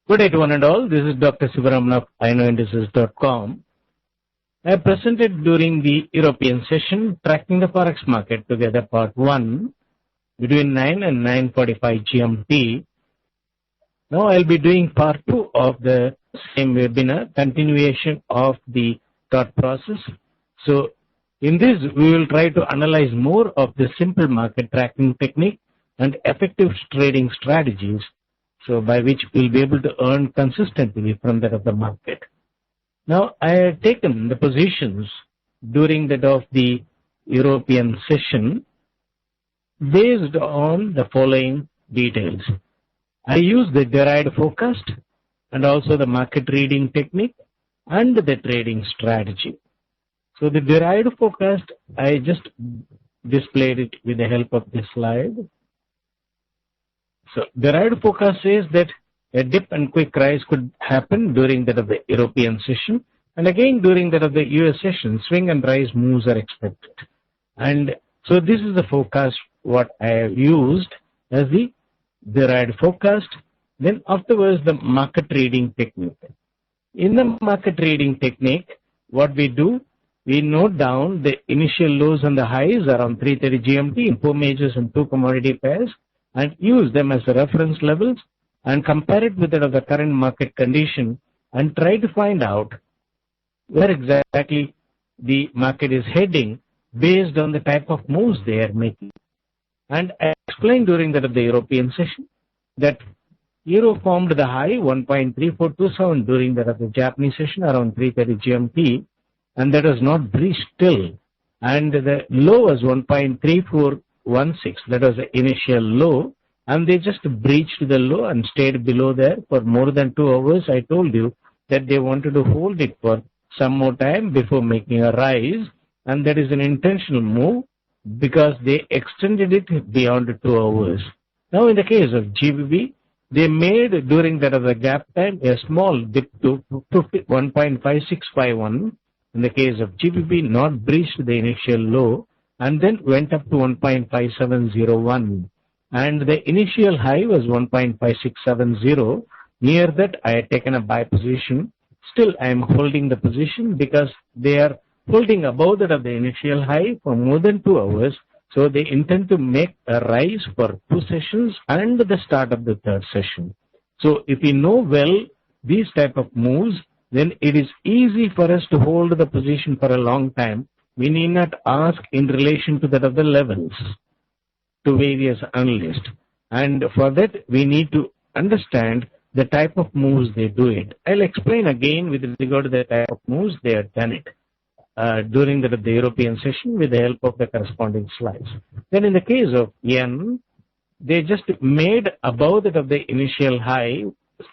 Good day to one and all. This is Dr. Sivaraman of IKnowIndices.com. I presented during the European session, Tracking the Forex Market Together Part 1 between 9 and 9:45 GMT. Now I'll be doing Part 2 of the same webinar, continuation of the thought process. So in this, we will try to analyze more of the simple market tracking technique and effective trading strategies, so by which we'll be able to earn consistently from that of the market. Now, I have taken the positions during that of the European session based on the following details. I use the derived forecast and also the market reading technique and the trading strategy. So the derived forecast, I just displayed it with the help of this slide. So derived forecast says that a dip and quick rise could happen during that of the European session, and again during that of the US session, swing and rise moves are expected. And so this is the forecast what I have used as the derived forecast. Then afterwards the market reading technique. In the market reading technique, what we do, we note down the initial lows and the highs around 3:30 GMT in 4 majors and 2 commodity pairs, and use them as the reference levels and compare it with that of the current market condition and try to find out where exactly the market is heading based on the type of moves they are making. And I explained during that of the European session that Euro formed the high 1.3427 during that of the Japanese session around 3:30 GMT, and that was not breached till, and the low was 1.3416, that was the initial low, and they just breached the low and stayed below there for more than 2 hours. I told you that they wanted to hold it for some more time before making a rise, and that is an intentional move because they extended it beyond 2 hours. Now in the case of GBP, they made during that of the gap time a small dip to 1.5651. In the case of GBP, not breached the initial low and then went up to 1.5701. And the initial high was 1.5670. Near that, I had taken a buy position. Still, I am holding the position because they are holding above that of the initial high for more than 2 hours. So they intend to make a rise for 2 sessions and the start of the 3rd session. So if we know well these type of moves, then it is easy for us to hold the position for a long time. We need not ask in relation to that of the levels to various analysts. And for that, we need to understand the type of moves they do it. I'll explain again with regard to the type of moves they have done it during the European session with the help of the corresponding slides. Then in the case of yen, they just made above that of the initial high,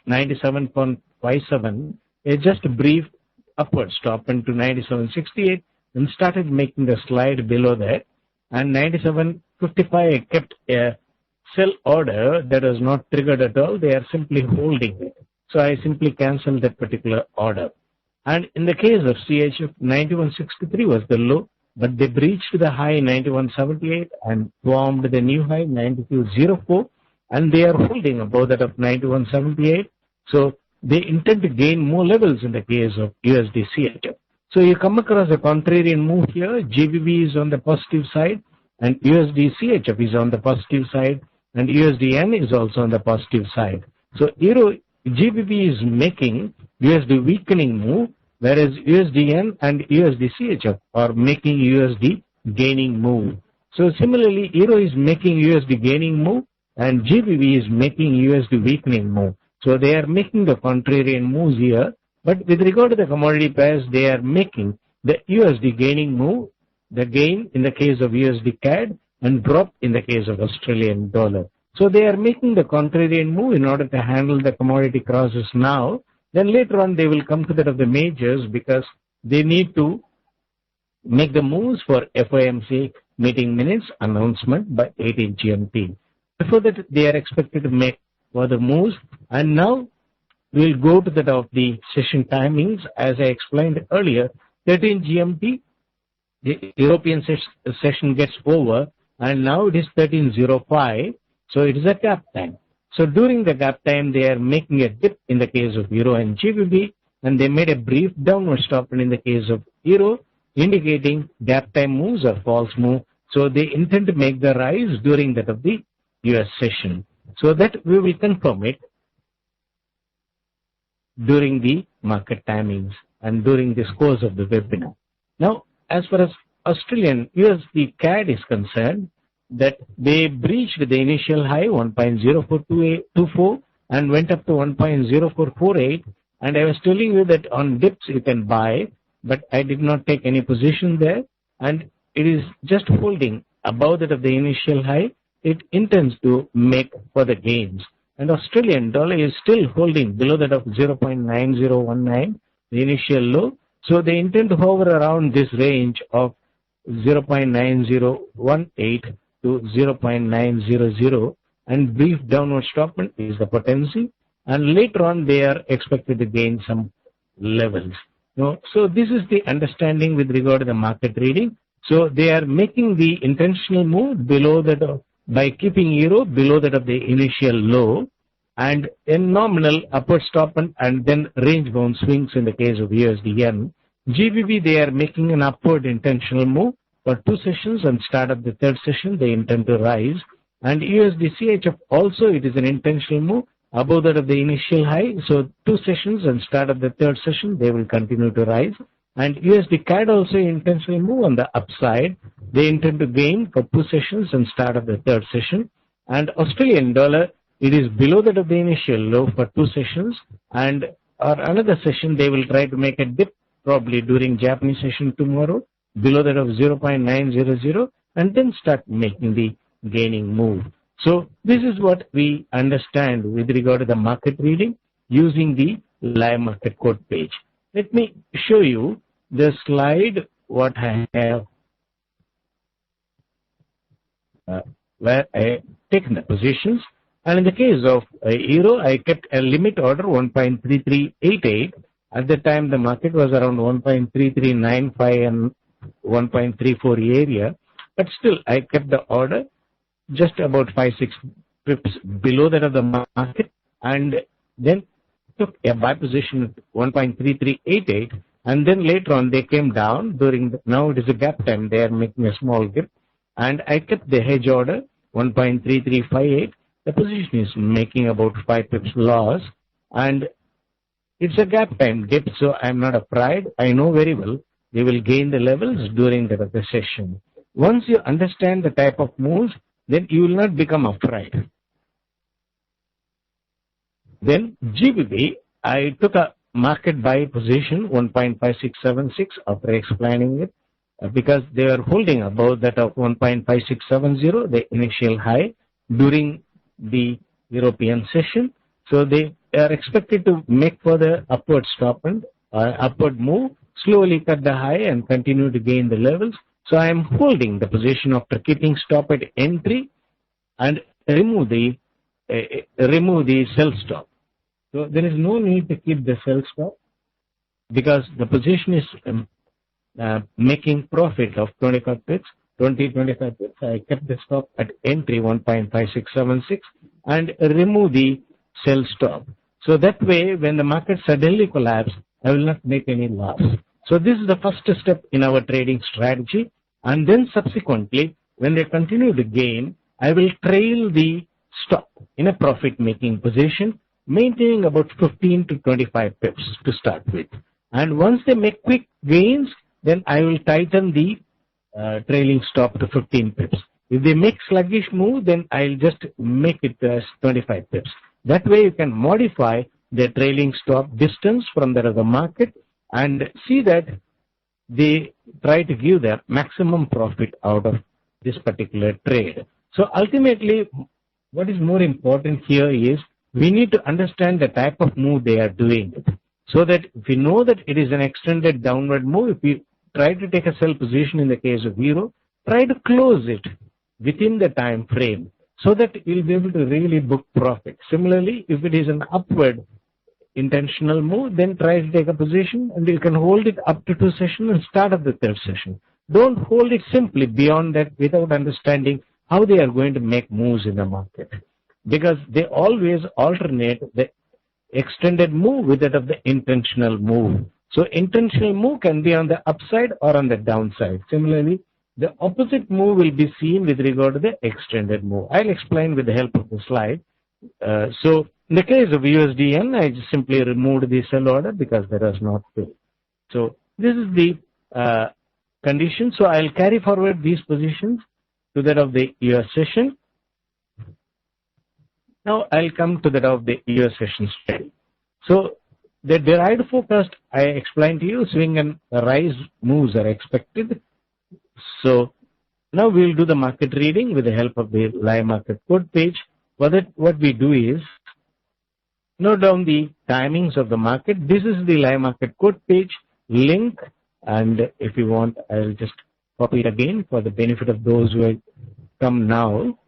97.57, a just brief upward stop into 97.68 and started making the slide below that. And 97.55 kept a sell order that was not triggered at all. They are simply holding it. So I simply canceled that particular order. And in the case of CHF, 91.63 was the low, but they breached the high 91.78 and formed the new high 92.04, and they are holding above that of 91.78. So they intend to gain more levels in the case of USD CHF. So you come across a contrarian move here. GBP is on the positive side and USD CHF is on the positive side and USDN is also on the positive side. So GBP is making USD weakening move, whereas USDN and USD CHF are making USD gaining move. So similarly, Euro is making USD gaining move and GBP is making USD weakening move. So they are making the contrarian moves here. But with regard to the commodity pairs, they are making the USD gaining move, the gain in the case of USD CAD and drop in the case of Australian dollar. So they are making the contrarian move in order to handle the commodity crosses now. Then later on they will come to that of the majors because they need to make the moves for FOMC meeting minutes announcement by 18 GMT. Before that they are expected to make further moves, and now we'll go to that of the session timings. As I explained earlier, 13 GMT, the European session gets over, and now it is 13:05, so it is a gap time. So during the gap time, they are making a dip in the case of Euro and GBP, and they made a brief downward stop in the case of Euro, indicating gap time moves or false move. So they intend to make the rise during that of the US session. So that we will confirm it during the market timings and during this course of the webinar. Now, as far as Australian USD CAD is concerned, that they breached the initial high 1.0424 and went up to 1.0448, and I was telling you that on dips you can buy, but I did not take any position there, and it is just holding above that of the initial high. It intends to make further gains, and Australian dollar is still holding below that of 0.9019, the initial low, so they intend to hover around this range of 0.9018 to 0.900, and brief downward stop is the potency, and later on they are expected to gain some levels. So this is the understanding with regard to the market reading. So they are making the intentional move below that by keeping Euro below that of the initial low, and in nominal upward stop and then range bound swings in the case of USD yen. GBP, they are making an upward intentional move for 2 sessions, and start of the 3rd session they intend to rise. And USD CHF also, it is an intentional move above that of the initial high. So 2 sessions and start of the 3rd session they will continue to rise. And USD CAD also intentional move on the upside. They intend to gain for 2 sessions and start of the 3rd session. And Australian dollar, it is below that of the initial low for 2 sessions, and or another session they will try to make a dip probably during Japanese session tomorrow below that of 0.900, and then start making the gaining move. So this is what we understand with regard to the market reading using the live market quote page. Let me show you the slide what I have where I taken the positions. And in the case of Euro, I kept a limit order 1.3388. At the time, the market was around 1.3395 and 1.34 area. But still, I kept the order just about 5-6 pips below that of the market, and then took a buy position at 1.3388. And then later on, they came down during now it is a gap time. They are making a small dip, and I kept the hedge order 1.3358. The position is making about 5 pips loss, and it's a gap time dip, so I'm not afraid. I know very well they will gain the levels during the session. Once you understand the type of moves, then you will not become afraid. Then GBP, I took a market buy position 1.5676 after explaining it, because they are holding above that of 1.5670, the initial high during the European session. So they are expected to make further upward stop and upward move, slowly cut the high and continue to gain the levels. So I am holding the position after keeping stop at entry and remove the sell stop. So there is no need to keep the sell stop because the position is making profit of 25 pips. 25 pips. I kept the stop at entry 1.5676 and remove the sell stop. So that way, when the market suddenly collapses, I will not make any loss. So this is the first step in our trading strategy. And then subsequently, when they continue to gain, I will trail the stop in a profit-making position, maintaining about 15 to 25 pips to start with. And once they make quick gains, then I will tighten the trailing stop to 15 pips. If they make sluggish move, then I'll just make it as 25 pips. That way you can modify the trailing stop distance from the other market and see that they try to give their maximum profit out of this particular trade. So ultimately, what is more important here is we need to understand the type of move they are doing, so that if we know that it is an extended downward move, if we try to take a sell position in the case of Euro, try to close it within the time frame so that you'll be able to really book profit. Similarly, if it is an upward intentional move, then try to take a position and you can hold it up to 2 sessions and start up the 3rd session. Don't hold it simply beyond that without understanding how they are going to make moves in the market. because they always alternate the extended move with that of the intentional move. So intentional move can be on the upside or on the downside. Similarly, the opposite move will be seen with regard to the extended move. I'll explain with the help of the slide. So in the case of USDN, I just simply removed the sell order because that was not filled. So this is the condition. So I'll carry forward these positions to that of the US session. Now I'll come to that of the US session study. So the derived forecast I explained to you, swing and rise moves are expected. So now we'll do the market reading with the help of the live market code page. For that, what we do is note down the timings of the market. This is the live market code page link, and if you want, I'll just copy it again for the benefit of those who have come now.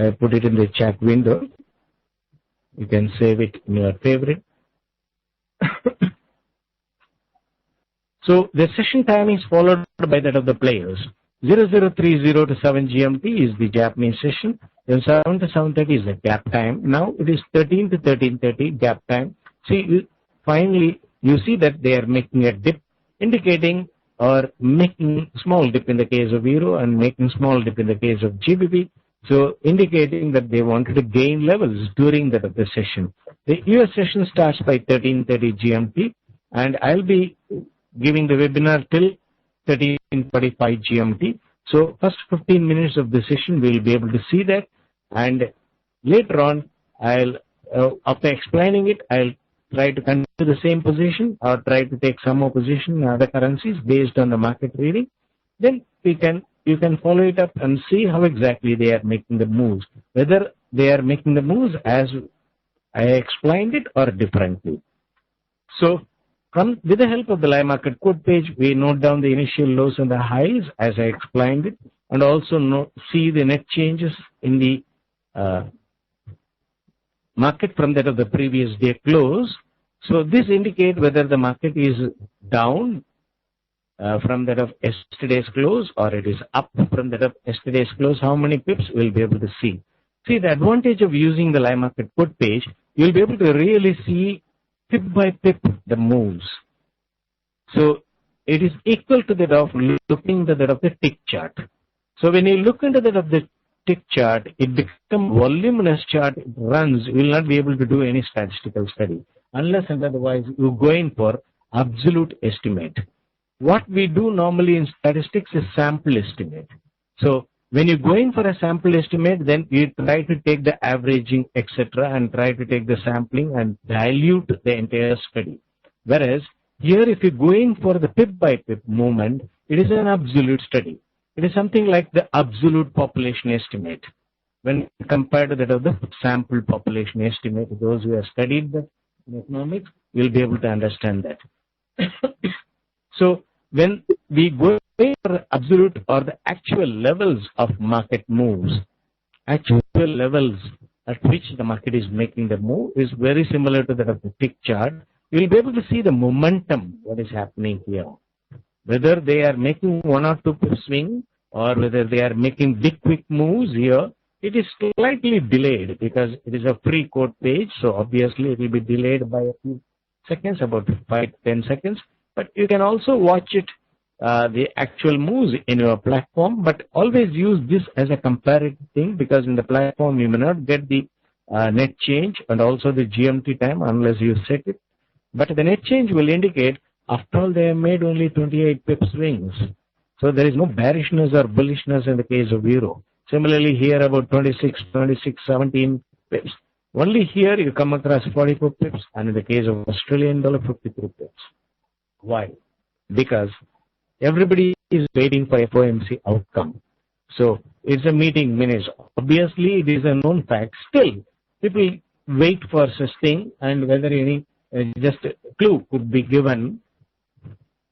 I put it in the chat window. You can save it in your favorite. So the session time is followed by that of the players. 0030 to 7 GMT is the Japanese session. Then 7 to 7:30 is the gap time. Now it is 13 to 13:30 gap time. See, finally you see that they are making a dip, indicating or making small dip in the case of Euro and making small dip in the case of GBP. So indicating that they wanted to gain levels during the session. The US session starts by 13:30 GMT, and I'll be giving the webinar till 13:45 GMT. So first 15 minutes of the session we'll be able to see that, and later on I'll after explaining it, I'll try to continue the same position or try to take some more position in other currencies based on the market reading. Then you can follow it up and see how exactly they are making the moves, whether they are making the moves as I explained it or differently. So with the help of the live market code page, we note down the initial lows and the highs as I explained it, and also see the net changes in the market from that of the previous day close. So this indicates whether the market is down from that of yesterday's close or it is up from that of yesterday's close. How many pips we'll be able to see. See, the advantage of using the live market code page, you'll be able to really see pip by pip the moves. So it is equal to that of looking at that of the tick chart. So when you look into that of the tick chart, it becomes voluminous chart, it runs. You will not be able to do any statistical study unless and otherwise you go in for absolute estimate. What we do normally in statistics is sample estimate. So when you go in for a sample estimate, then you try to take the averaging, etc., and try to take the sampling and dilute the entire study. Whereas here, if you go in for the pip by pip movement, it is an absolute study. It is something like the absolute population estimate. When compared to that of the sample population estimate, those who have studied that in economics will be able to understand that. So when we go for absolute or the actual levels of market moves, actual levels at which the market is making the move is very similar to that of the tick chart. You will be able to see the momentum, what is happening here. Whether they are making 1 or 2 pip swing or whether they are making big quick moves here, it is slightly delayed because it is a free code page. So obviously it will be delayed by a few seconds, about 5 to 10 seconds. But you can also watch it, the actual moves in your platform, but always use this as a comparative thing because in the platform you may not get the net change and also the GMT time unless you set it. But the net change will indicate after all they have made only 28 pip swings. So there is no bearishness or bullishness in the case of Euro. Similarly here about 26, 17 pips. Only here you come across 44 pips and in the case of Australian dollar 53 pips. Why? Because everybody is waiting for FOMC outcome. So it's a meeting minutes. Obviously it is a known fact. Still, people wait for such thing, and whether any just a clue could be given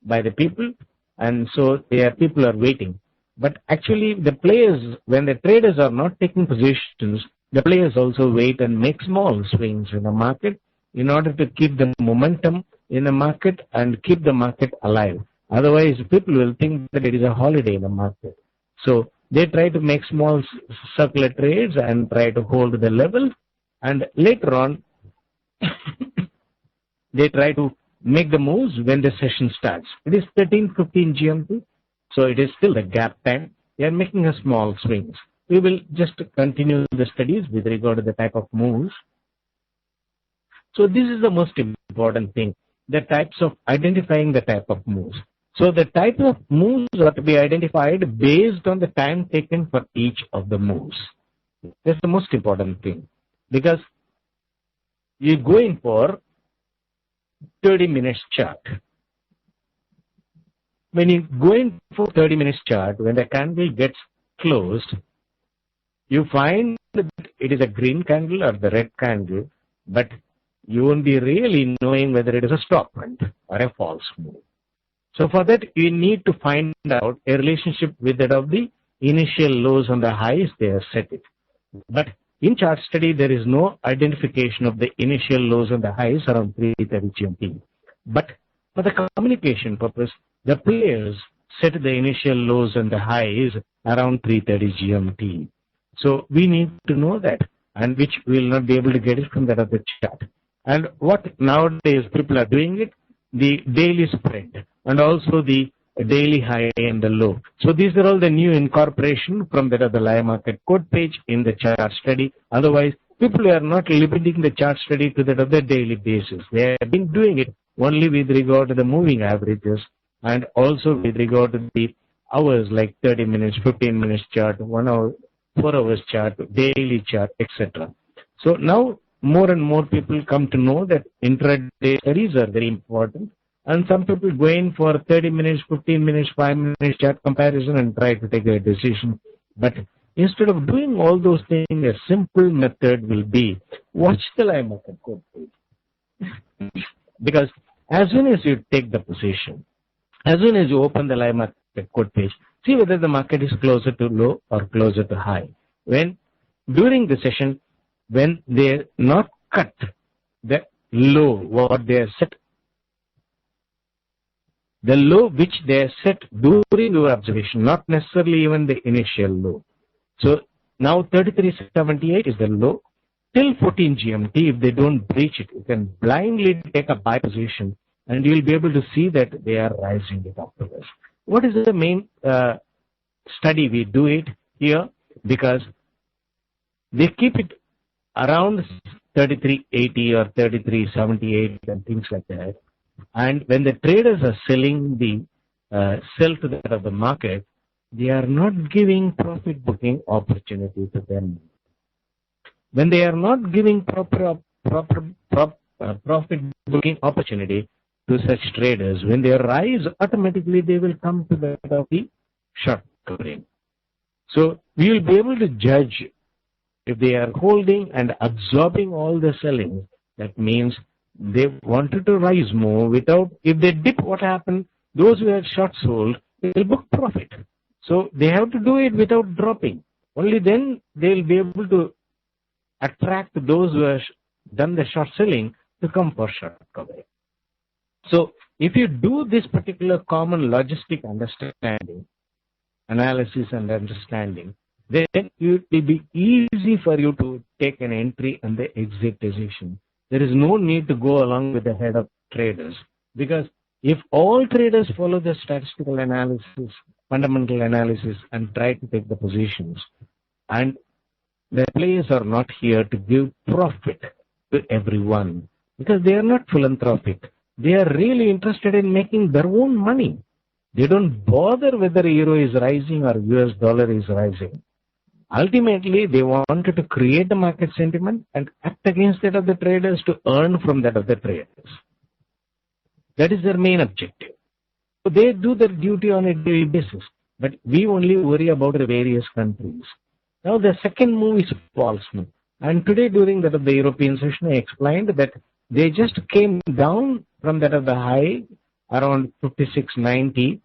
by the people, and so people are waiting. But actually the players, when the traders are not taking positions, the players also wait and make small swings in the market in order to keep the momentum in the market and keep the market alive. Otherwise, people will think that it is a holiday in the market. So they try to make small circular trades and try to hold the level. And later on, they try to make the moves when the session starts. It is 13:15 GMT, so it is still the gap time. They are making a small swings. We will just continue the studies with regard to the type of moves. So this is the most important thing, the types of identifying the type of moves. So the type of moves are to be identified based on the time taken for each of the moves. That's the most important thing, because you're going for 30 minutes chart. When you go in for 30 minutes chart, when the candle gets closed, you find that it is a green candle or the red candle, but you won't be really knowing whether it is a stop trend or a false move. So for that, you need to find out a relationship with that of the initial lows and the highs they have set it. But in chart study, there is no identification of the initial lows and the highs around 3:30 GMT. But for the communication purpose, the players set the initial lows and the highs around 3:30 GMT. So we need to know that, and which we will not be able to get it from that of the chart. And what nowadays people are doing it, the daily spread and also the daily high and the low. So these are all the new incorporation from that of the live market code page in the chart study. Otherwise, people are not limiting the chart study to that of the daily basis. They have been doing it only with regard to the moving averages and also with regard to the hours like 30 minutes, 15 minutes chart, 1 hour, 4 hours chart, daily chart, etc. So now more and more people come to know that intraday studies are very important. And some people go in for 30 minutes, 15 minutes, 5 minutes chart comparison and try to take a decision. But instead of doing all those things, a simple method will be watch the live market code page. Because as soon as you take the position, as soon as you open the live market code page, see whether the market is closer to low or closer to high. When during the session, when they not cut the low, what they are set, the low which they are set during your observation, not necessarily even the initial low. So now 33.78 is the low. Till 14 GMT, if they don't breach it, you can blindly take a buy position and you will be able to see that they are rising it afterwards. What is the main study we do it here? Because they keep it around 33.80 or 33.78 and things like that. And when the traders are selling the sell to that of the market, they are not giving profit booking opportunity to them. When they are not giving proper profit booking opportunity to such traders, when they rise, automatically they will come to that of the short covering. So we will be able to judge if they are holding and absorbing all the selling. That means they wanted to rise more without, if they dip, what happened? Those who had short sold will book profit. So they have to do it without dropping. Only then they will be able to attract those who have done the short selling to come for short covering. So if you do this particular common logistic understanding, analysis and understanding, then it will be easy for you to take an entry and the exit decision. There is no need to go along with the head of traders, because if all traders follow the statistical analysis, fundamental analysis and try to take the positions, and the players are not here to give profit to everyone, because they are not philanthropic. They are really interested in making their own money. They don't bother whether euro is rising or US dollar is rising. Ultimately, they wanted to create the market sentiment and act against that of the traders to earn from that of the traders. That is their main objective. So they do their duty on a daily basis, but we only worry about the various countries. Now the second move is false move. And today during that of the European session, I explained that they just came down from that of the high around 56.90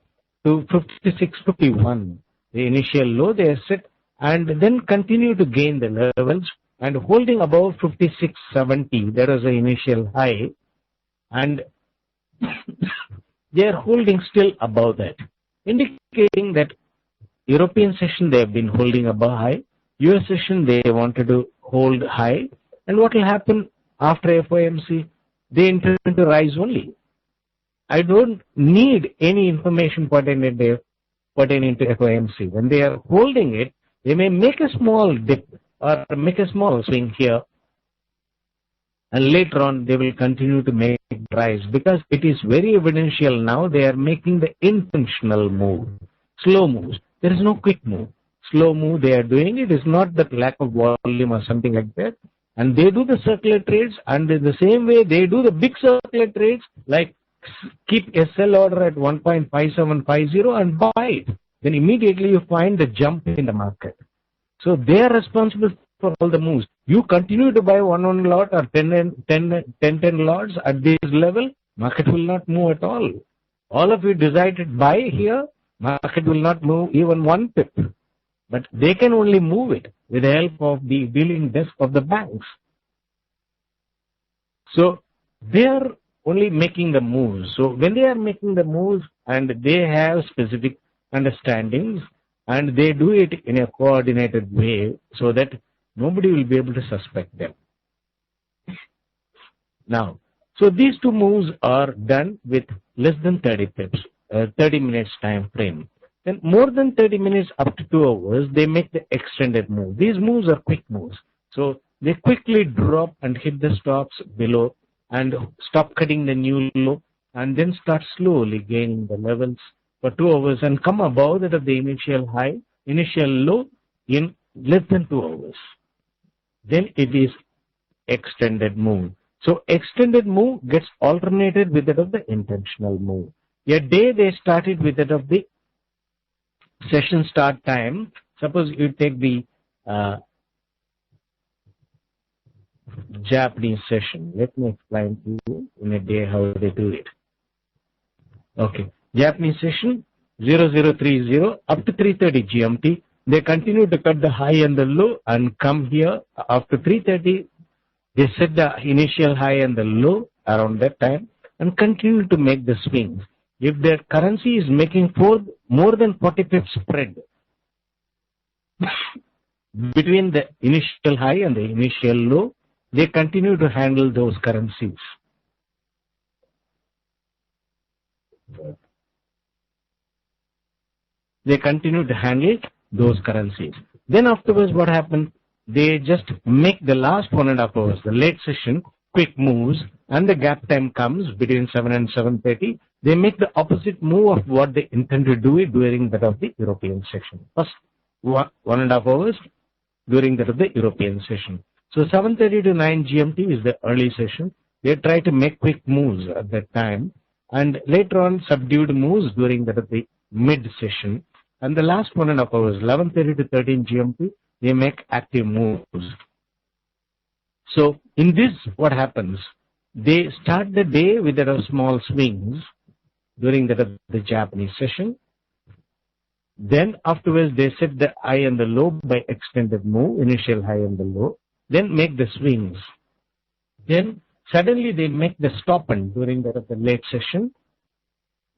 to 56.51. The initial low they set, and then continue to gain the levels and holding above 56.70. That was the initial high. And they are holding still above that, indicating that European session they have been holding above high, US session they wanted to hold high, and what will happen after FOMC? They intend to rise only. I don't need any information pertaining to FOMC. When they are holding it, they may make a small dip or make a small swing here, and later on they will continue to make rise because it is very evidential now they are making the intentional move, slow moves. There is no quick move. Slow move they are doing. It is not that lack of volume or something like that. And they do the circular trades, and in the same way they do the big circular trades like keep a sell order at 1.5750 and buy it. Then immediately you find the jump in the market. So they are responsible for all the moves. You continue to buy one lot or 10 lots at this level, market will not move at all. All of you decided buy here, market will not move even one pip. But they can only move it with the help of the dealing desk of the banks. So they are only making the moves. So when they are making the moves and they have specific understandings and they do it in a coordinated way so that nobody will be able to suspect them. Now, so these two moves are done with less than 30 pips, 30 minutes time frame. Then more than 30 minutes up to 2 hours, they make the extended move. These moves are quick moves. So they quickly drop and hit the stops below and stop cutting the new low and then start slowly gaining the levels for 2 hours and come above that of the initial high, initial low in less than 2 hours. Then it is extended move. So extended move gets alternated with that of the intentional move. A day they started with that of the session start time. Suppose you take the Japanese session. Let me explain to you in a day how they do it. Okay. Japanese session 0030 up to 3:30 GMT. They continue to cut the high and the low and come here after 3:30. They set the initial high and the low around that time and continue to make the swings. If their currency is making more than 40 pips spread between the initial high and the initial low, they continue to handle those currencies. They continue to handle those currencies. Then afterwards what happened? They just make the last 1.5 hours, the late session, quick moves, and the gap time comes between 7 and 7:30. They make the opposite move of what they intend to do it during that of the European session. First 1.5 hours during that of the European session. So 7:30 to 9 GMT is the early session. They try to make quick moves at that time, and later on subdued moves during that of the mid session. And the last 1.5 hours, 11:30 to 13 GMT, they make active moves. So in this, what happens? They start the day with a small swings during the Japanese session. Then afterwards, they set the high and the low by extended move, initial high and the low. Then make the swings. Then suddenly they make the stop and during the late session,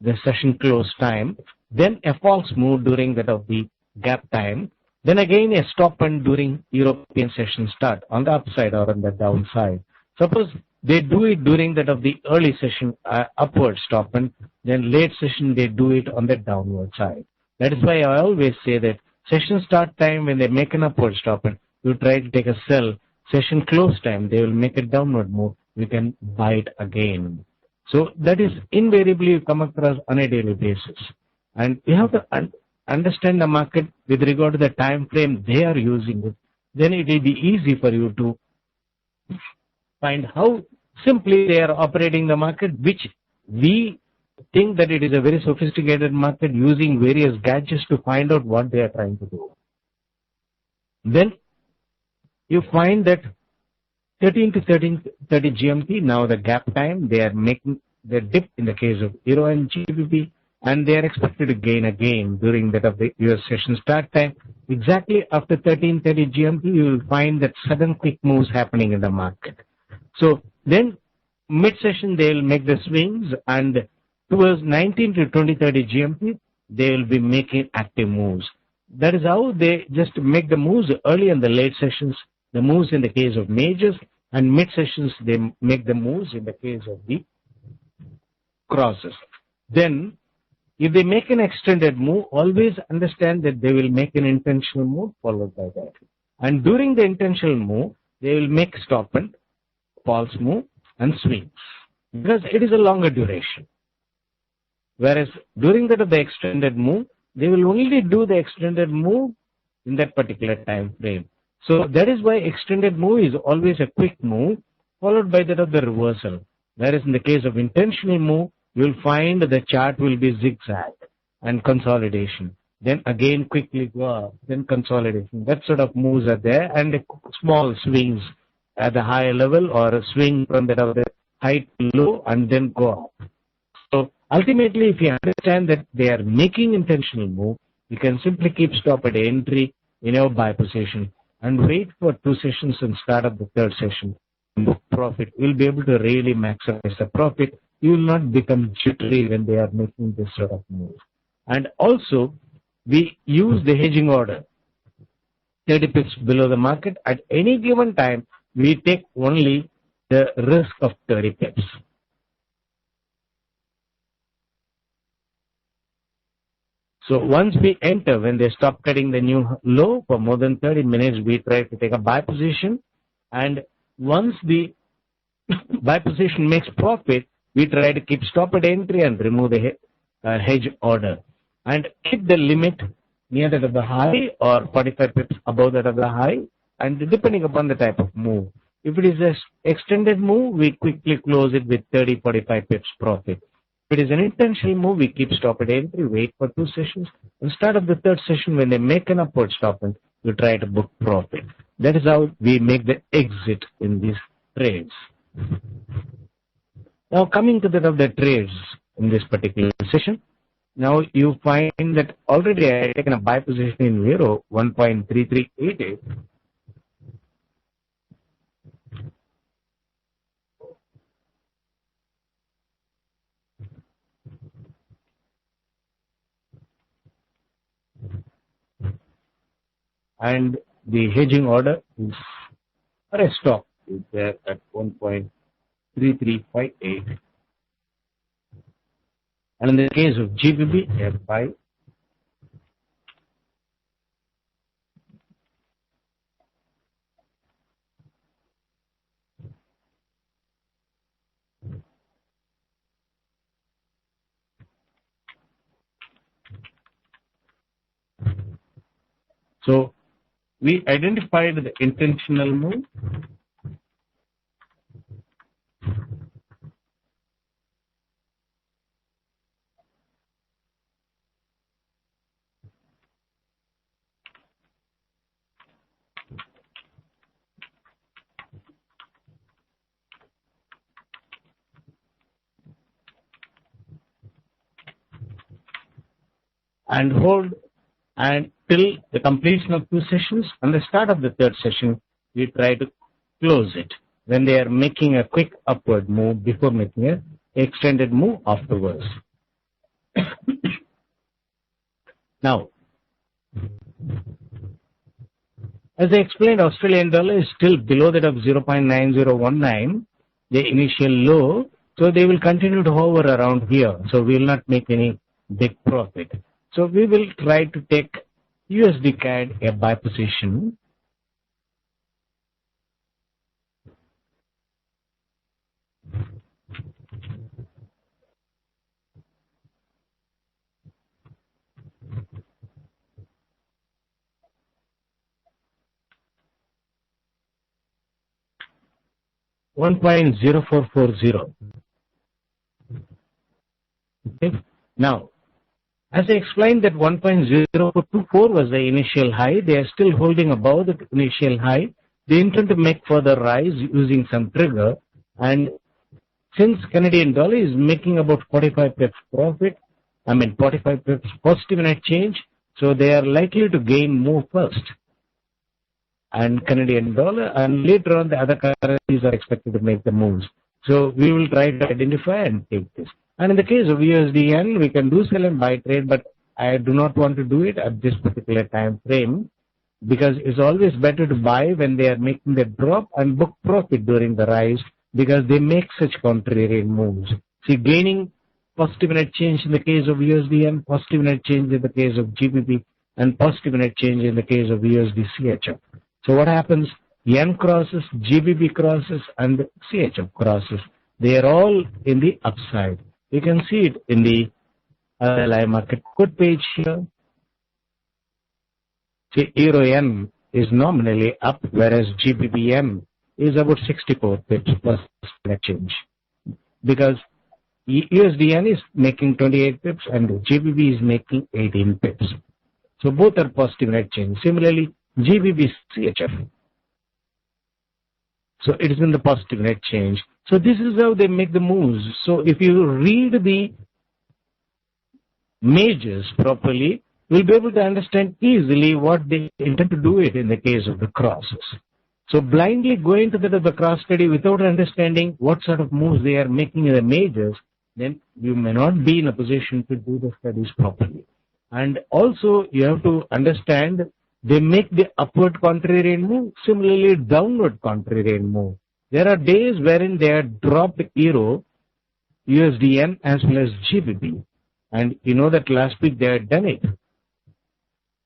the session close time. Then a false move during that of the gap time. Then again a stop and during European session start on the upside or on the downside. Suppose they do it during that of the early session upward stop and then late session they do it on the downward side. That is why I always say that session start time when they make an upward stop and you try to take a sell, session close time they will make a downward move, you can buy it again. So that is invariably you come across on a daily basis. And you have to understand the market with regard to the time frame they are using it. Then it will be easy for you to find how simply they are operating the market, which we think that it is a very sophisticated market using various gadgets to find out what they are trying to do. Then you find that 13 to 13:30 GMT, now the gap time, they are making the dip in the case of Euro and GBP, and they are expected to gain again during that of the US session start time. Exactly after 13:30 GMT, you will find that sudden quick moves happening in the market. So then mid-session they will make the swings, and towards 19 to 20:30 GMT, they will be making active moves. That is how they just make the moves early in the late sessions, the moves in the case of majors, and mid sessions they make the moves in the case of the crosses. Then, if they make an extended move, always understand that they will make an intentional move followed by that. And during the intentional move, they will make stop and false move and swings because it is a longer duration. Whereas during that of the extended move, they will only do the extended move in that particular time frame. So that is why extended move is always a quick move followed by that of the reversal. Whereas in the case of intentional move, you will find the chart will be zigzag and consolidation. Then again quickly go up, then consolidation. That sort of moves are there, and small swings at the higher level or a swing from that of the high to low and then go up. So ultimately, if you understand that they are making intentional move, you can simply keep stop at entry in your buy position and wait for 2 sessions and start up the 3rd session. Book profit. You'll be able to really maximize the profit. You will not become jittery when they are making this sort of move. And also, we use the hedging order. 30 pips below the market. At any given time, we take only the risk of 30 pips. So once we enter, when they stop cutting the new low for more than 30 minutes, we try to take a buy position. And once the buy position makes profit, we try to keep stop at entry and remove the hedge order. And keep the limit near that of the high or 45 pips above that of the high, and depending upon the type of move. If it is an extended move, we quickly close it with 30-45 pips profit. If it is an intentional move, we keep stop at entry, wait for 2 sessions, and start of the 3rd session when they make an upward stop and we try to book profit. That is how we make the exit in these trades. Now coming to that of the trades in this particular session, now you find that already I have taken a buy position in euro 1.3388. And the hedging order is for a stop is there at 1.3358. And in the case of GBP, a buy. So we identified the intentional move. And hold until the completion of 2 sessions. On the start of the 3rd session, we try to close it when they are making a quick upward move before making an extended move afterwards. Now, as I explained, Australian dollar is still below that of 0.9019, the initial low, so they will continue to hover around here. So we will not make any big profit. So we will try to take USD CAD a buy position. $1.0440. Okay. Now, as I explained that 1.0424 was the initial high, they are still holding above the initial high. They intend to make further rise using some trigger, and since Canadian dollar is making about 45 pips profit, 45 pips positive net change, so they are likely to gain more first. And Canadian dollar, and later on the other currencies are expected to make the moves. So we will try to identify and take this. And in the case of USDN, we can do sell and buy trade, but I do not want to do it at this particular time frame because it's always better to buy when they are making the drop and book profit during the rise because they make such contrarian moves. See, gaining positive net change in the case of USDN, positive net change in the case of GBP, and positive net change in the case of USD CHF. So what happens? Yen crosses, GBP crosses, and CHF crosses. They are all in the upside. You can see it in the live market quote page here. See, Euro Yen is nominally up, whereas GBP Yen is about 64 pips plus net change. Because USD is making 28 pips and GBP is making 18 pips. So both are positive net change. Similarly, GBP CHF. So it is in the positive net change. So this is how they make the moves. So if you read the majors properly, you'll be able to understand easily what they intend to do it in the case of the crosses. So blindly going to the cross study without understanding what sort of moves they are making in the majors, then you may not be in a position to do the studies properly. And also you have to understand they make the upward contrarian move, similarly downward contrarian move. There are days wherein they have dropped Euro, USDN as well as GBP. And you know that last week they had done it.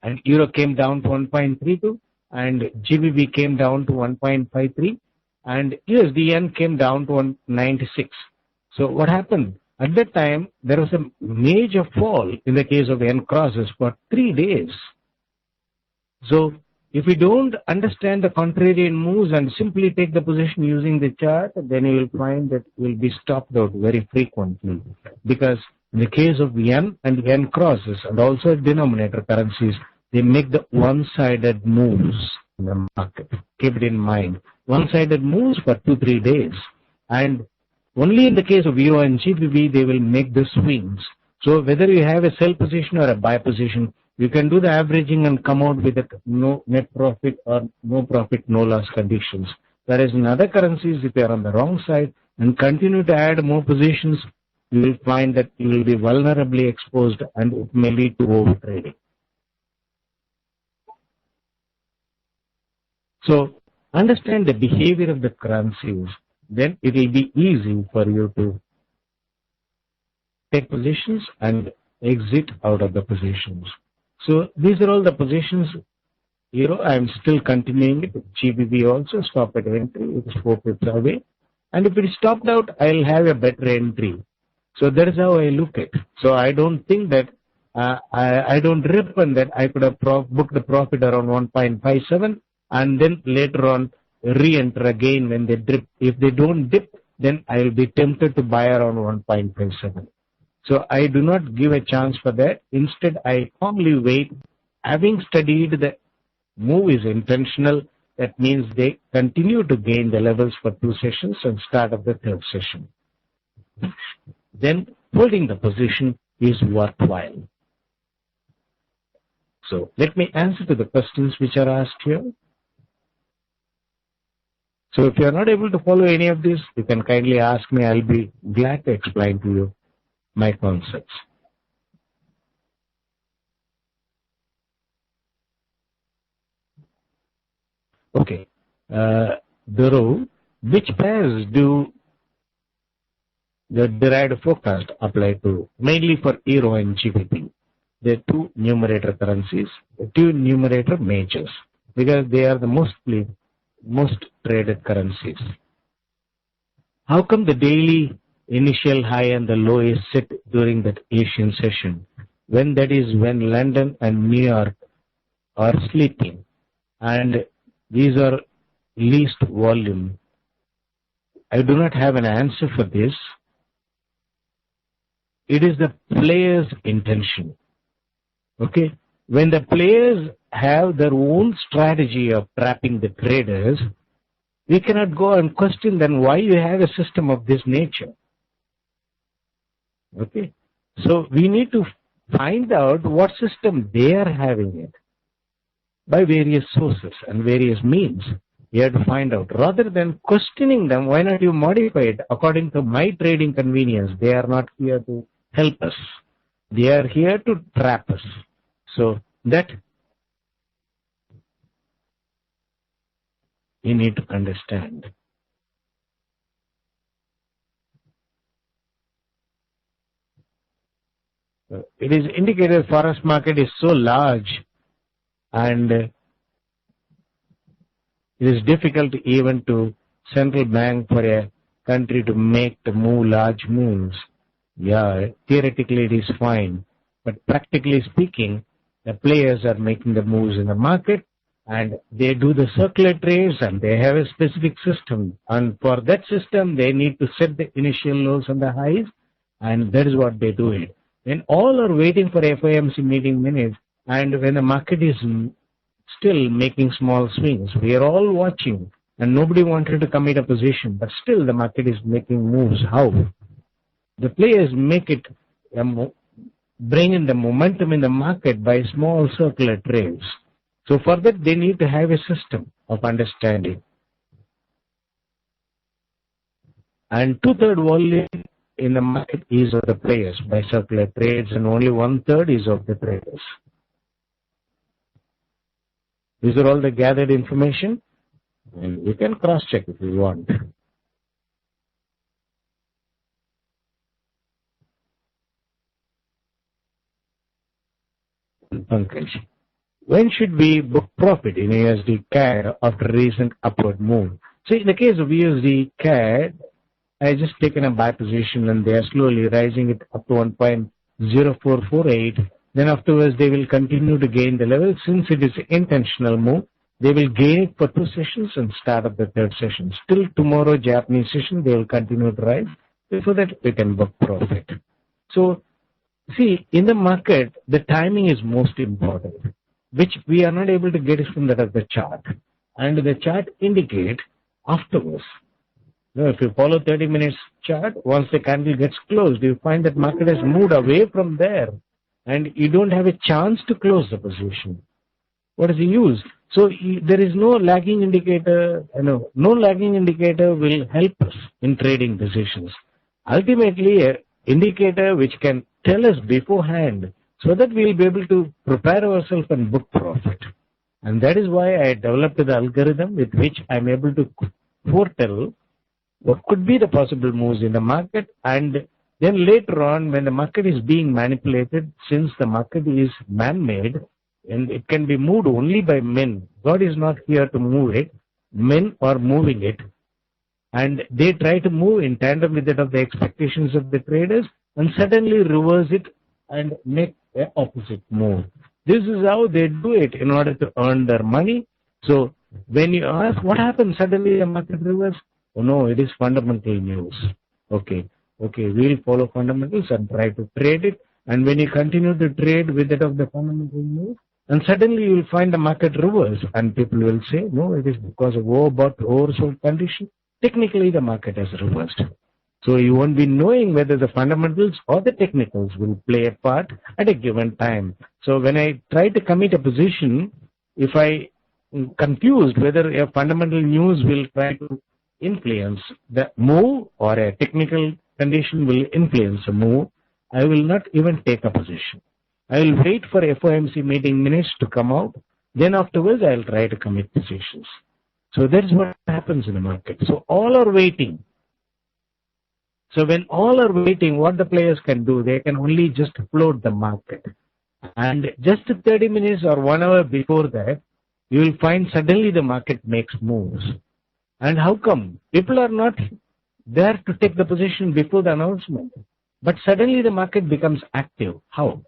And Euro came down to 1.32 and GBP came down to 1.53 and USDN came down to 196. So what happened? At that time, there was a major fall in the case of Yen crosses for 3 days. So if we don't understand the contrarian moves and simply take the position using the chart, then you will find that you will be stopped out very frequently. Because in the case of Yen and Yen crosses and also denominator currencies, they make the one-sided moves in the market. Keep it in mind. One-sided moves for 2-3 days. And only in the case of Euro and GBP, they will make the swings. So whether you have a sell position or a buy position, you can do the averaging and come out with a no net profit or no profit, no loss conditions. Whereas in other currencies, if you are on the wrong side and continue to add more positions, you will find that you will be vulnerably exposed and it may lead to over trading. So understand the behavior of the currencies, then it will be easy for you to take positions and exit out of the positions. So these are all the positions. Euro, I am still continuing it. GBP also stop at entry. It is 4 pips away. And if it is stopped out, I'll have a better entry. So that is how I look at it. So I don't think that I don't rip on that I could have booked the profit around 1.57 and then later on re-enter again when they dip. If they don't dip, then I will be tempted to buy around 1.57. So I do not give a chance for that. Instead, I calmly wait. Having studied the move is intentional, that means they continue to gain the levels for 2 sessions and start of the 3rd session. Then holding the position is worthwhile. So let me answer to the questions which are asked here. So if you are not able to follow any of this, you can kindly ask me. I'll be glad to explain to you my concepts. Okay. Duru, which pairs do the derived forecast apply to? Mainly for Euro and GBP. They are 2 numerator currencies, 2 numerator majors, because they are the most traded currencies. How come the daily initial high and the low is set during that Asian session? When that is when London and New York are sleeping and these are least volume. I do not have an answer for this. It is the player's intention. Okay. When the players have their own strategy of trapping the traders, we cannot go and question then why you have a system of this nature. Okay. So we need to find out what system they are having it by various sources and various means. You have to find out. Rather than questioning them, why not you modify it according to my trading convenience? They are not here to help us. They are here to trap us. So that you need to understand. It is indicated forex market is so large and it is difficult even to central bank for a country to make the large moves. Yeah, theoretically it is fine, but practically speaking, the players are making the moves in the market and they do the circular trades and they have a specific system. And for that system, they need to set the initial lows and the highs, and that is what they do it. When all are waiting for FOMC meeting minutes and when the market is still making small swings, we are all watching and nobody wanted to commit a position, but still the market is making moves. How? The players make it, bring in the momentum in the market by small circular trades. So for that, they need to have a system of understanding. And 2/3 volume in the market is of the players by circular trades and only 1/3 is of the traders. These are all the gathered information and you can cross check if you want. Pankaj, when should we book profit in USD CAD after recent upward move? So in the case of USD CAD, I just taken a buy position and they are slowly rising it up to 1.0448. Then afterwards they will continue to gain the level. Since it is intentional move, they will gain it for 2 sessions and start up the 3rd session. Still tomorrow Japanese session, they will continue to rise. Before that, we can book profit. So see, in the market, the timing is most important, which we are not able to get from that of the chart. And the chart indicate afterwards. If you follow 30 minutes chart, once the candle gets closed, you find that market has moved away from there and you don't have a chance to close the position. What is the use? So there is no lagging indicator, no lagging indicator will help us in trading decisions. Ultimately, an indicator which can tell us beforehand so that we will be able to prepare ourselves and book profit. And that is why I developed the algorithm with which I am able to foretell what could be the possible moves in the market, and then later on when the market is being manipulated, since the market is man-made and it can be moved only by men. God is not here to move it. Men are moving it and they try to move in tandem with that of the expectations of the traders and suddenly reverse it and make the opposite move. This is how they do it in order to earn their money. So when you ask what happened, suddenly the market reversed. Oh no, it is fundamental news. Okay, we'll follow fundamentals and try to trade it. And when you continue to trade with that of the fundamental news, and suddenly you will find the market reverse, and people will say, no, it is because of overbought, oversold condition. Technically, the market has reversed. So you won't be knowing whether the fundamentals or the technicals will play a part at a given time. So when I try to commit a position, if I am confused whether a fundamental news will try to influence the move or a technical condition will influence the move, I will not even take a position. I will wait for FOMC meeting minutes to come out. Then afterwards, I will try to commit positions. So that's what happens in the market. So all are waiting. So when all are waiting, what the players can do, they can only just float the market. And just 30 minutes or 1 hour before that, you will find suddenly the market makes moves. And how come? People are not there to take the position before the announcement. But suddenly the market becomes active. How?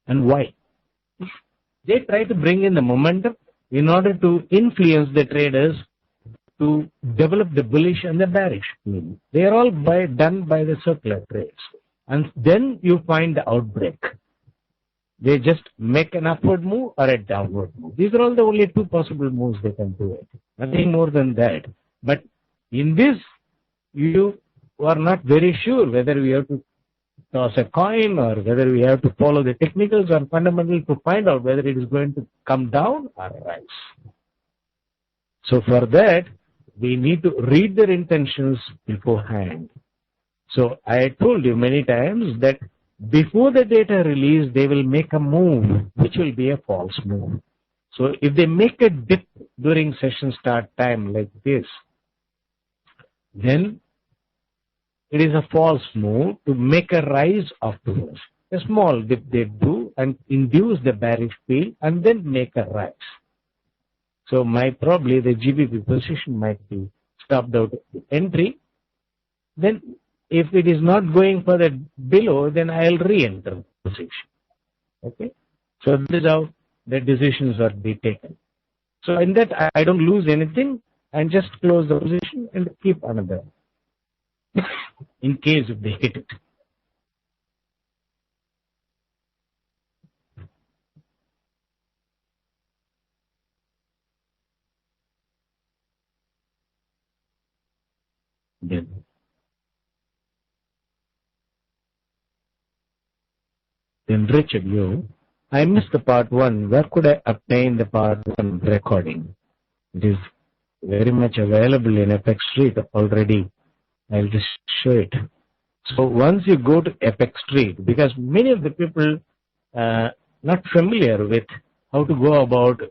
And why? They try to bring in the momentum in order to influence the traders to develop the bullish and the bearish. They are all done by the circular trades. And then you find the outbreak. They just make an upward move or a downward move. These are all the only 2 possible moves they can do it. Nothing more than that. But in this, you are not very sure whether we have to toss a coin or whether we have to follow the technicals or fundamentals to find out whether it is going to come down or rise. So for that, we need to read their intentions beforehand. So I told you many times that before the data release, they will make a move, which will be a false move. So if they make a dip during session start time like this, then it is a false move to make a rise afterwards. A small dip they do and induce the bearish field and then make a rise. So probably the GBP position might be stopped out entry. Then if it is not going further below, then I'll re-enter the position. Okay. So this is how the decisions are be taken. So in that I don't lose anything and just close the position and keep another in case if they hit it. Then Richard, I missed the part 1. Where could I obtain the part 1 recording? It is very much available in FX Street already. I'll just show it. So once you go to FX Street, because many of the people not familiar with how to go about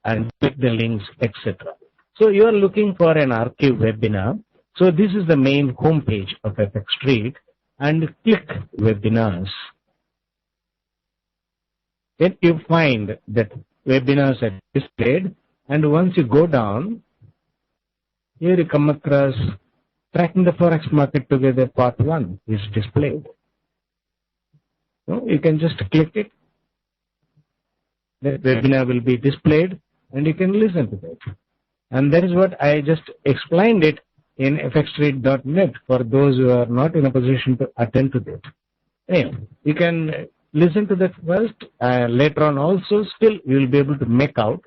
and click the links, etc. So you are looking for an archive webinar. So this is the main home page of FX Street, and click webinars. Then you find that webinars are displayed, and once you go down, here you come across Tracking the Forex Market Together Part 1 is displayed. So you can just click it. The webinar will be displayed and you can listen to that. And that is what I just explained it in fxstreet.net for those who are not in a position to attend to that. Anyway, you can listen to that first. Later on also, still you will be able to make out.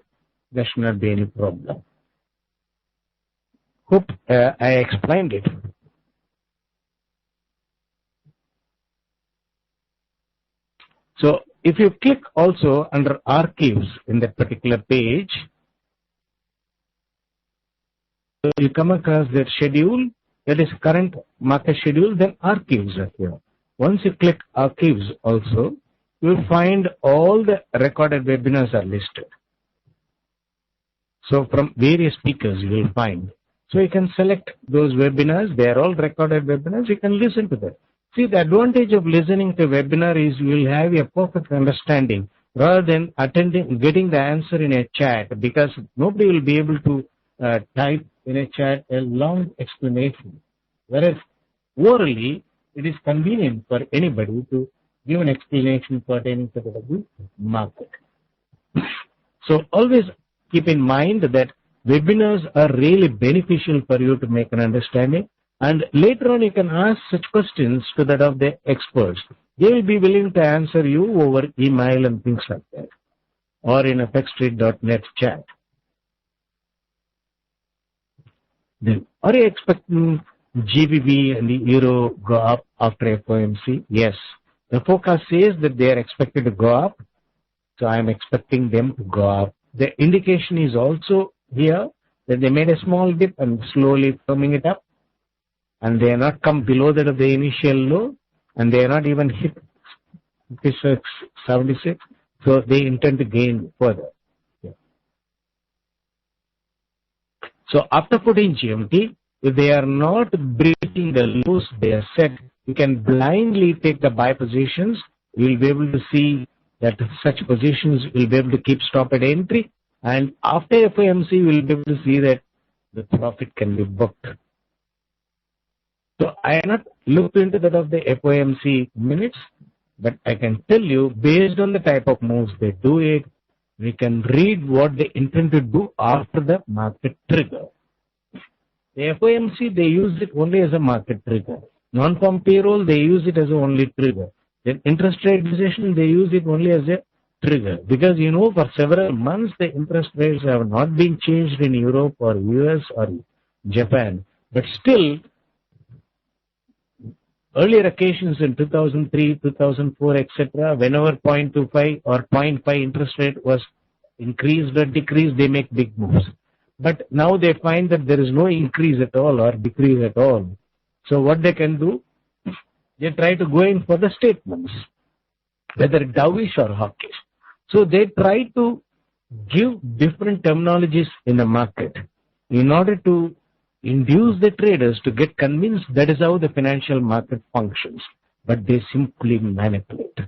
There should not be any problem. Hope I explained it. So if you click also under archives in that particular page, so you come across that schedule, that is current market schedule, then archives are here. Once you click archives also, you will find all the recorded webinars are listed. So from various speakers you will find. So you can select those webinars. They are all recorded webinars. You can listen to them. See, the advantage of listening to webinar is you will have a perfect understanding rather than getting the answer in a chat, because nobody will be able to type in a chat a long explanation. Whereas orally, it is convenient for anybody to give an explanation pertaining to the market. So always keep in mind that webinars are really beneficial for you to make an understanding, and later on you can ask such questions to that of the experts. They will be willing to answer you over email and things like that, or in a fxstreet.net chat. Then, are you expecting GBP and the Euro go up after FOMC? Yes. The forecast says that they are expected to go up, so I am expecting them to go up. The indication is also here that they made a small dip and slowly firming it up, and they are not come below that of the initial low, and they are not even hit 76, so they intend to gain further. Yeah. So after 14 GMT, if they are not breaking the lows they are set, you can blindly take the buy positions. You will be able to see that such positions will be able to keep stop at entry, and after FOMC you will be able to see that the profit can be booked. So I have not looked into that of the FOMC minutes, but I can tell you, based on the type of moves they do it, we can read what they intend to do after the market trigger. The FOMC, they use it only as a market trigger. Non-farm payroll, they use it as a only trigger. Then interest rate decision, they use it only as a trigger. Because you know, for several months, the interest rates have not been changed in Europe or US or Japan. But still, earlier occasions in 2003, 2004, etc., whenever 0.25 or 0.5 interest rate was increased or decreased, they make big moves. But now they find that there is no increase at all or decrease at all. So what they can do, they try to go in for the statements, whether dovish or hawkish. So they try to give different terminologies in the market in order to induce the traders to get convinced that is how the financial market functions. But they simply manipulate.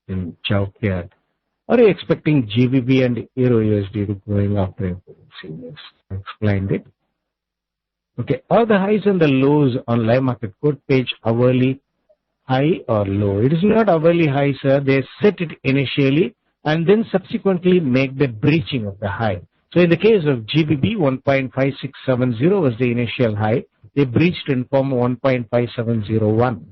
In Chowkyard. Are you expecting GBP and Euro USD to going after seniors? I explained it. Okay, are the highs and the lows on live market quote page hourly high or low? It is not hourly high, sir. They set it initially and then subsequently make the breaching of the high. So in the case of GBP, 1.5670 was the initial high. They breached in form 1.5701.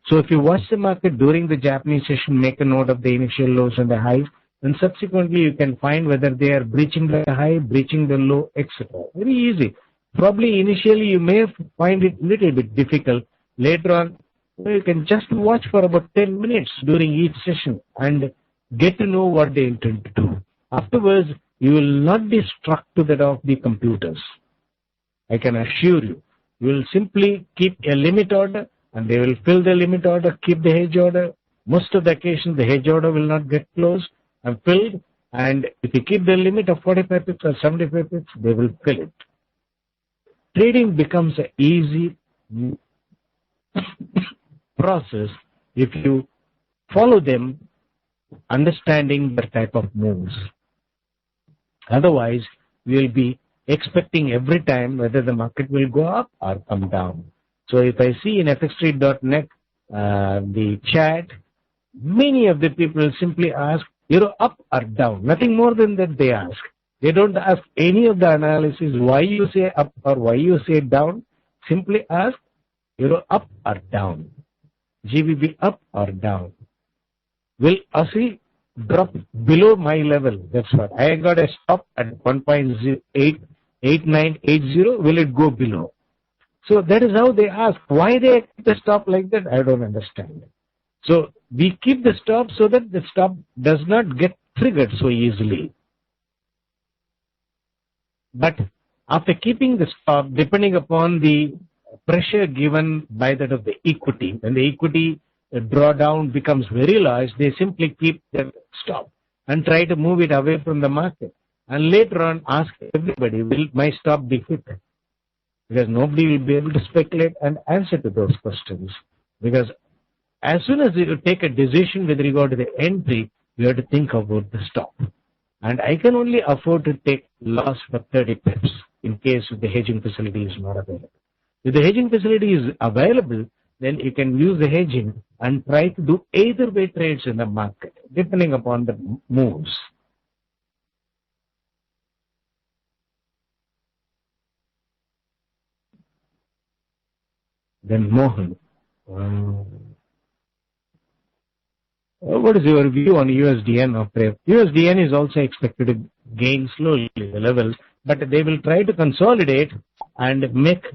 So if you watch the market during the Japanese session, make a note of the initial lows and the highs, and subsequently you can find whether they are breaching the high, breaching the low, etc. Very easy. Probably initially you may find it little bit difficult. Later on, you can just watch for about 10 minutes during each session and get to know what they intend to do. Afterwards, you will not be struck to that of the computers. I can assure you. You will simply keep a limit order and they will fill the limit order, keep the hedge order. Most of the occasions, the hedge order will not get closed and filled. And if you keep the limit of 45 pips or 75 pips, they will fill it. Trading becomes an easy process if you follow them, understanding the type of moves. Otherwise, you will be expecting every time whether the market will go up or come down. So if I see in fxtrade.net the chat, many of the people simply ask, euro up or down. Nothing more than that they ask. They don't ask any of the analysis why you say up or why you say down. Simply ask euro up or down. GBP up or down. Will Aussie drop below my level? That's what. I got a stop at 1.8980. Will it go below? So that is how they ask. Why they keep the stop like that, I don't understand. So we keep the stop so that the stop does not get triggered so easily. But after keeping the stop, depending upon the pressure given by that of the equity, when the equity drawdown becomes very large, they simply keep the stop and try to move it away from the market. And later on ask everybody, will my stop be hit? Because nobody will be able to speculate and answer to those questions. Because as soon as you take a decision with regard to the entry, you have to think about the stop. And I can only afford to take loss for 30 pips in case the hedging facility is not available. If the hedging facility is available, then you can use the hedging and try to do either way trades in the market, depending upon the moves. Then Mohan, what is your view on USDN or PREP? USDN is also expected to gain slowly the levels, but they will try to consolidate and make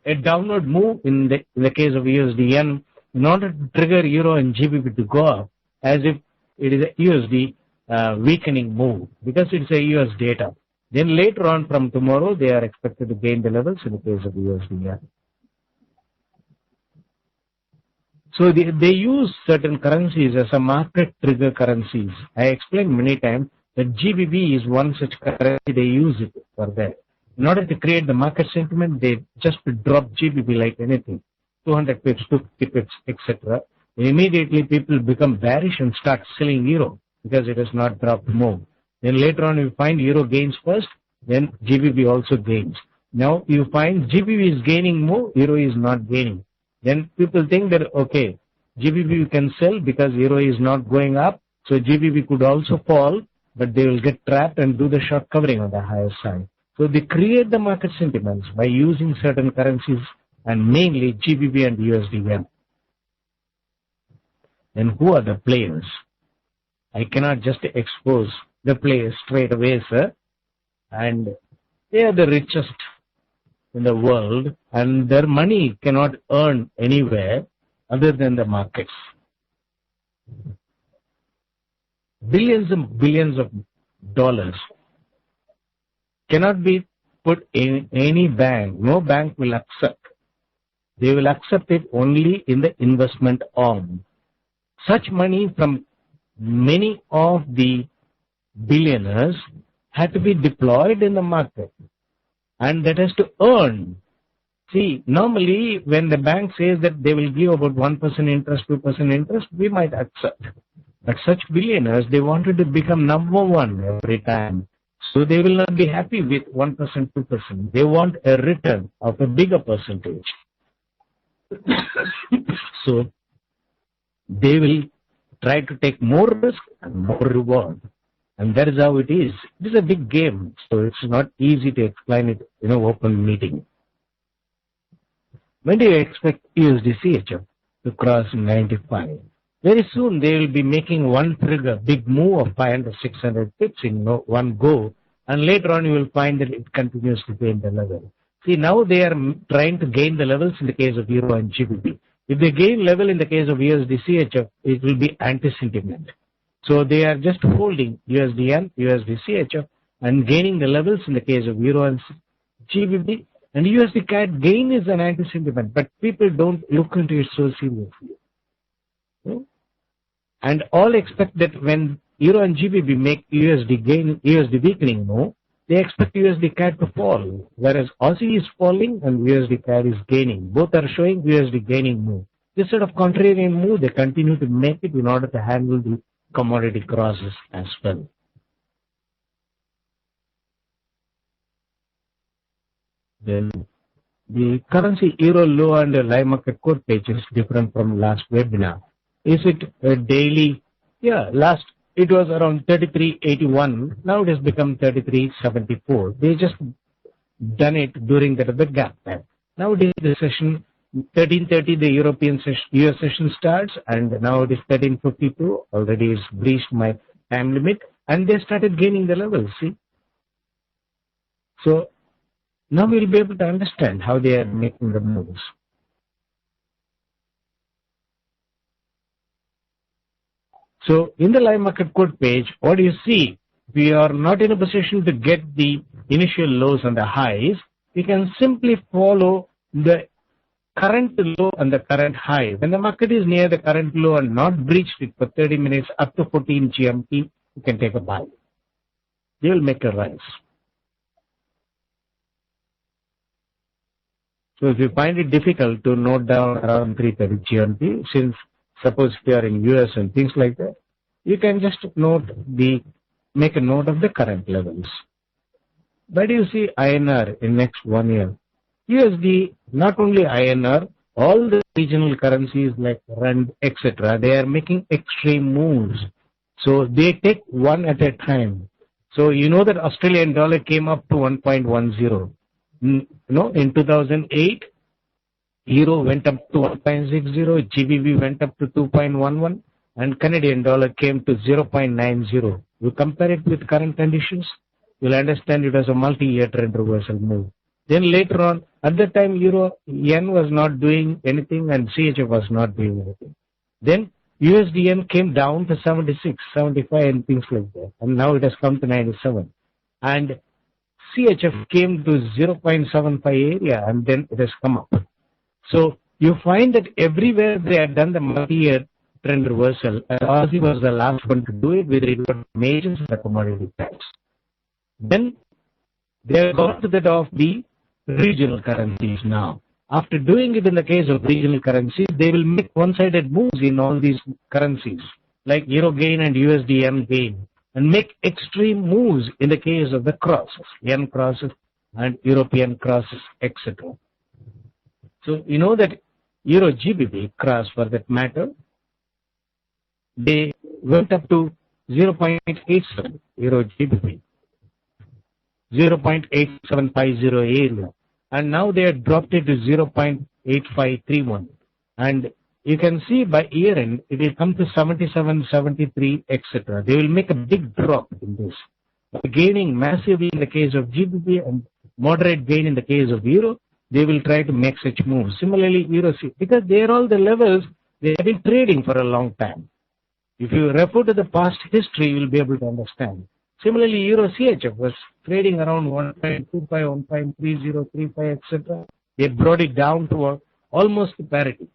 a downward move in the case of USDN in order to trigger Euro and GBP to go up as if it is a USD weakening move because it's a US data. Then later on from tomorrow, they are expected to gain the levels in the case of USDN. So they use certain currencies as a market trigger currencies. I explained many times that GBP is one such currency. They use it for that. In order to create the market sentiment, they just drop GBP like anything, 200 pips, 250 pips, etc. Immediately people become bearish and start selling euro because it has not dropped more. Then later on you find euro gains first, then GBP also gains. Now you find GBP is gaining more, euro is not gaining. Then people think that, okay, GBP you can sell because euro is not going up, so GBP could also fall, but they will get trapped and do the short covering on the higher side. So they create the market sentiments by using certain currencies and mainly GBP and USD. Then who are the players? I cannot just expose the place straight away, sir. And they are the richest in the world, and their money cannot earn anywhere other than the markets. Billions and billions of dollars cannot be put in any bank. No bank will accept. They will accept it only in the investment arm. Such money from many of the billionaires had to be deployed in the market, and that has to earn. See, normally when the bank says that they will give about 1% interest, 2% interest, we might accept. But such billionaires, they wanted to become number one every time. So they will not be happy with 1%, 2%. They want a return of a bigger percentage. So they will try to take more risk and more reward. And that is how it is. It is a big game, so it's not easy to explain it in an open meeting. When do you expect USD CHF to cross 95? Very soon they will be making one trigger, big move of 500, 600 pips in one go, and later on you will find that it continues to gain the level. See, now they are trying to gain the levels in the case of Euro and GBP. If they gain level in the case of USD CHF, it will be anti-sentiment. So they are just holding USD USD CHF and gaining the levels in the case of Euro and GBP. And USD CAD gain is an anti-sentiment, but people don't look into it so seriously. And all expect that when Euro and GBP make USD weakening move, they expect USD CAD to fall, whereas Aussie is falling and USD CAD is gaining. Both are showing USD gaining move. This sort of contrarian move, they continue to make it in order to handle the commodity crosses as well. Then the currency euro low and the live market code page is different from last webinar. Is it a daily? Yeah, last it was around 33.81. Now it has become 33.74. They just done it during the gap time. Nowadays the session 13:30 the European session, US session starts, and now it is 13:52. Already it's breached my time limit, and they started gaining the levels. See, so now we'll be able to understand how they are making the moves. So in the live market code page, what do you see? We are not in a position to get the initial lows and the highs. We can simply follow the current low and the current high. When the market is near the current low and not breached it for 30 minutes up to 14 GMT, you can take a buy. They will make a rise. So if you find it difficult to note down around 3:30 GMT, since suppose if you are in US and things like that, you can just make a note of the current levels. But you see INR in next 1 year. USD, not only INR, all the regional currencies like RAND, etc., they are making extreme moves. So they take one at a time. So you know that Australian dollar came up to 1.10. In 2008, Euro went up to 1.60, GBP went up to 2.11, and Canadian dollar came to 0.90. You compare it with current conditions, you'll understand it was a multi-year trend reversal move. Then later on, at that time, Euro, Yen was not doing anything and CHF was not doing anything. Then USD Yen came down to 76, 75 and things like that. And now it has come to 97. And CHF came to 0.75 area and then it has come up. So you find that everywhere they had done the multi-year trend reversal, and Aussie was the last one to do it with regard to majors and the commodity types. Then they have got to that of the regional currencies now. After doing it in the case of regional currencies, they will make one-sided moves in all these currencies, like Euro gain and USD Yen gain, and make extreme moves in the case of the crosses, Yen crosses and European crosses, etc. So you know that Euro GBP cross, for that matter, they went up to 0.87 Euro GBP, 0.8750 area, and now they have dropped it to 0.8531, and you can see by year end, it will come to 77, 73, etc. They will make a big drop in this, gaining massively in the case of GBP and moderate gain in the case of Euro. They will try to make such moves. Similarly, Euro, because they are all the levels they have been trading for a long time. If you refer to the past history, you will be able to understand. Similarly, Euro CHF was trading around 1.25, 1.30, 35, etc. They brought it down to almost parity.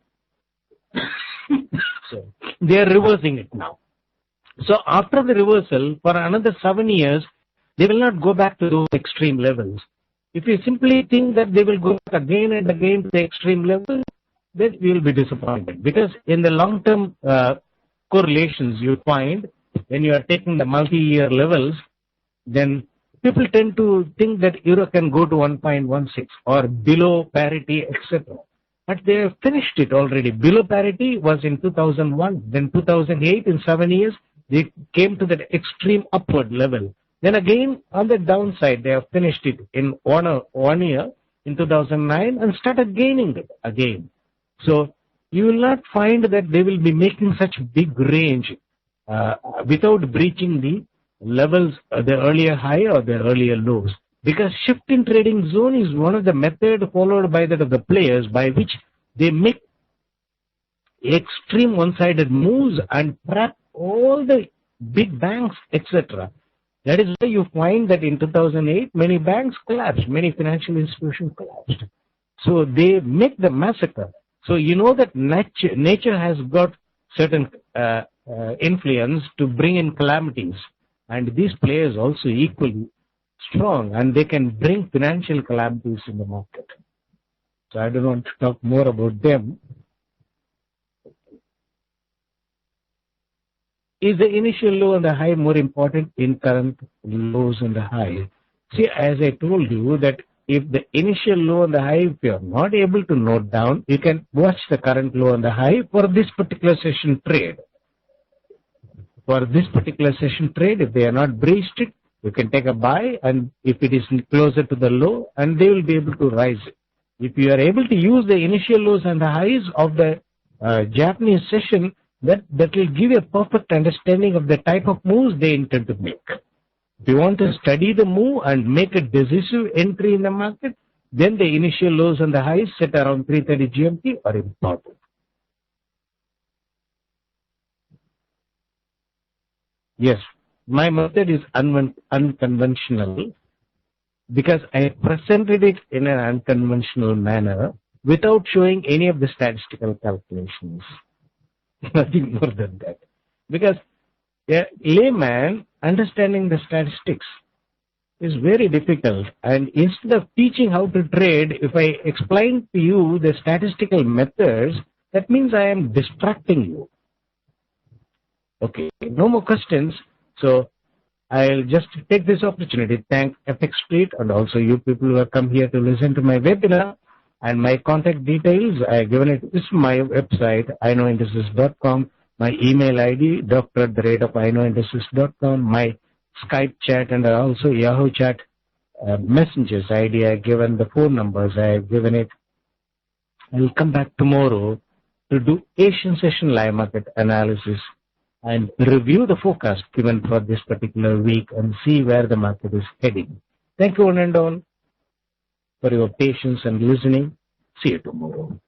So they are reversing it now. So after the reversal, for another 7 years, they will not go back to those extreme levels. If you simply think that they will go back again and again to the extreme level, then you will be disappointed. Because in the long-term correlations you find, when you are taking the multi-year levels, then people tend to think that Euro can go to 1.16 or below parity, etc. But they have finished it already. Below parity was in 2001. Then 2008, in 7 years, they came to that extreme upward level. Then again, on the downside, they have finished it in 1 year, in 2009, and started gaining it again. So you will not find that they will be making such big range without breaching the levels, the earlier high or the earlier lows. Because shift in trading zone is one of the methods followed by that of the players by which they make extreme one-sided moves and trap all the big banks, etc. That is why you find that in 2008, many banks collapsed, many financial institutions collapsed. So they make the massacre. So you know that nature has got certain influence to bring in calamities. And these players also equally strong, and they can bring financial calamities in the market. So I don't want to talk more about them. Is the initial low and the high more important in current lows and the high? See, as I told you that if the initial low and the high, if you are not able to note down, you can watch the current low and the high for this particular session trade. For this particular session trade, if they are not breached it, you can take a buy, and if it is closer to the low, and they will be able to rise it. If you are able to use the initial lows and the highs of the Japanese session, that will give you a perfect understanding of the type of moves they intend to make. If you want to study the move and make a decisive entry in the market, then the initial lows and the highs set around 3:30 GMT are important. Yes, my method is unconventional because I presented it in an unconventional manner without showing any of the statistical calculations. Nothing more than that. Because a layman understanding the statistics is very difficult. And instead of teaching how to trade, if I explain to you the statistical methods, that means I am distracting you. Okay, no more questions. So I'll just take this opportunity to thank FX Street and also you people who have come here to listen to my webinar. And my contact details, I have given it. This is my website, iknowindices.com, my email ID, dr@iknowindices.com, my Skype chat and also Yahoo chat messengers ID. I have given the phone numbers, I have given it. I will come back tomorrow to do Asian session live market analysis and review the forecast given for this particular week and see where the market is heading. Thank you one and all for your patience and listening. See you tomorrow.